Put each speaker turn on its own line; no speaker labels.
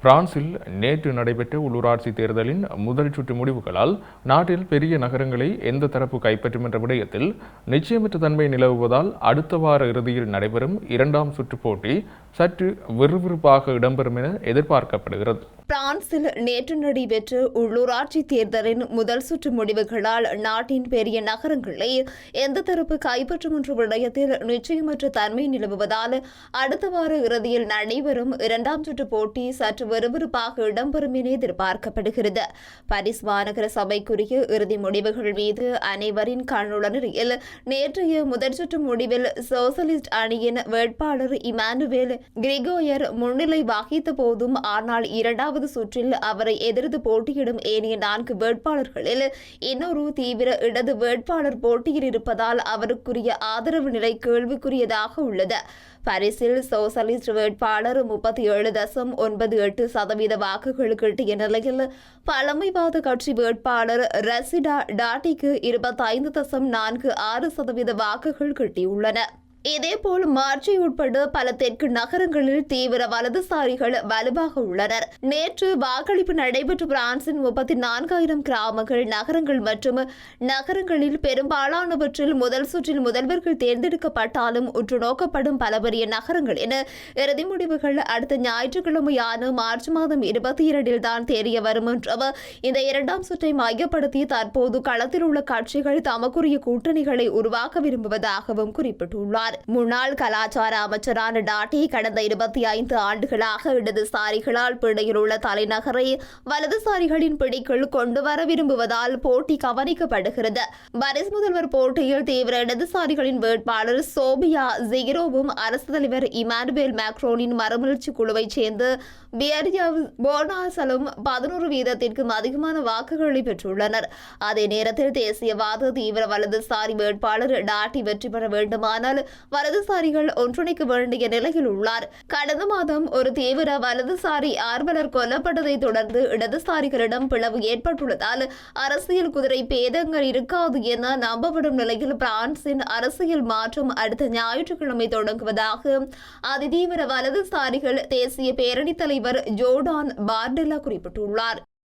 பிரான்சில் நேற்று நடைபெற்ற உள்ளூராட்சி தேர்தலின் முதல் சுற்று முடிவுகளால் நாட்டில் பெரிய நகரங்களை எந்த தரப்பு கைப்பற்றும் என்ற விடயத்தில் நிச்சயமற்ற தன்மை நிலவுவதால் அடுத்த வார இறுதியில் நடைபெறும் இரண்டாம் சுற்று போட்டி சற்று விறுவிறுப்பாக இடம்பெறும் என எதிர்பார்க்கப்படுகிறது.
பிரான்சில் நேற்று நடைபெற்ற உள்ளூராட்சி தேர்தலின் முதல் சுற்று முடிவுகளால் நாட்டின் பெரிய நகரங்களை எந்த தரப்பு கைப்பற்றும் என்ற விடயத்தில் நிச்சயமற்ற தன்மை நிலவுவதால் அடுத்த வார இறுதியில் நடைபெறும் இரண்டாம் சுற்று போட்டி சற்று விறுவிறுப்பாக இடம்பெறும் என எதிர்பார்க்கப்படுகிறது. பாரிஸ் மாநகர சபைக்குரிய இறுதி முடிவுகள் மீது அனைவரின் கண்ணுள்ள நிலையில் நேற்றைய முதல் சுற்று முடிவில் சோசலிஸ்ட் அணியின் வேட்பாளர் இமானுவேல் கிரிகோயர் முன்னிலை வகித்த போதும் ஆனால் இரண்டாவது சுற்றில் அவரை எதிர்த்து போட்டியிடும் ஏனைய 4 வேட்பாளர்களில் இன்னொரு தீவிர இடது வேட்பாளர் போட்டியில் இருப்பதால் அவருக்குரிய ஆதரவு நிலை கேள்விக்குரியதாக உள்ளது. பாரிஸில் சோசலிஸ்ட் வேட்பாளர் 37.98% வாக்குகள் கிட்டிய நிலையில் பழமைவாத கட்சி வேட்பாளர் ரசிடா டாட்டிக்கு 25.46% வாக்குகள் கிட்டியுள்ளன. இதேபோல் மார்ச்சி உட்பட பல தெற்கு நகரங்களில் தீவிர வலதுசாரிகள் வலுவாக உள்ளனர். நேற்று வாக்களிப்பு நடைபெற்ற பிரான்சின் 34,000 கிராமங்கள், நகரங்கள் மற்றும் நகரங்களில் பெரும்பாலானவற்றில் முதல் சுற்றில் முதல்வர்கள் தேர்ந்தெடுக்கப்பட்டாலும் உற்று நோக்கப்படும் பல பெரிய நகரங்களின் இறுதி முடிவுகள் அடுத்த ஞாயிற்றுக்கிழமையான மார்ச் மாதம் 22 தான் தெரிய வரும் என்றும் இந்த இரண்டாம் சுற்றை மையப்படுத்தி தற்போது களத்தில் உள்ள கட்சிகள் தமக்குரிய கூட்டணிகளை உருவாக்க விரும்புவதாகவும் குறிப்பிட்டுள்ளார். முன்னாள் கலாச்சார அமைச்சரான டாட்டி கடந்த 25 ஆண்டுகளாக இடதுசாரிகளால் பிடியில் உள்ள தலைநகரை வலதுசாரிகளின் பிடிக்குள் கொண்டு வர விரும்புவதால் போட்டி கவனிக்கப்படுகிறது. பாரிஸ் முதல்வர் போட்டியில் தீவிர இடதுசாரிகளின் வேட்பாளர் சோபியா ஜிகிரோவும் அரசு தலைவர் இமானுவேல் மேக்ரோனின் மறுமலர்ச்சி குழுவைச் சேர்ந்த பியர்ஜவ் போனாசலும் 11% அதிகமான வாக்குகளை பெற்றுள்ளனர். அதே நேரத்தில் தேசியவாத தீவிர வலதுசாரி வேட்பாளர் டாட்டி வெற்றி பெற வேண்டுமானால் வலதுசாரிகள் ஒன்றிணைக்க வேண்டிய நிலையில் உள்ளார். கடந்த மாதம் ஒரு தீவிர வலதுசாரி ஆர்வலர் கொல்லப்பட்டதை தொடர்ந்து இடதுசாரிகளிடம் பிளவு ஏற்பட்டுள்ளதால் அரசியல் குதிரை பேதங்கள் இருக்காது என நம்பப்படும் நிலையில் பிரான்சின் அரசியல் மாற்றம் அடுத்த ஞாயிற்றுக்கிழமை தொடங்குவதாக அதிதீவிர வலதுசாரிகள் தேசிய பேரணி தலைவர் ஜோர்டான் பார்டெல்லா குறிப்பிட்டுள்ளார்.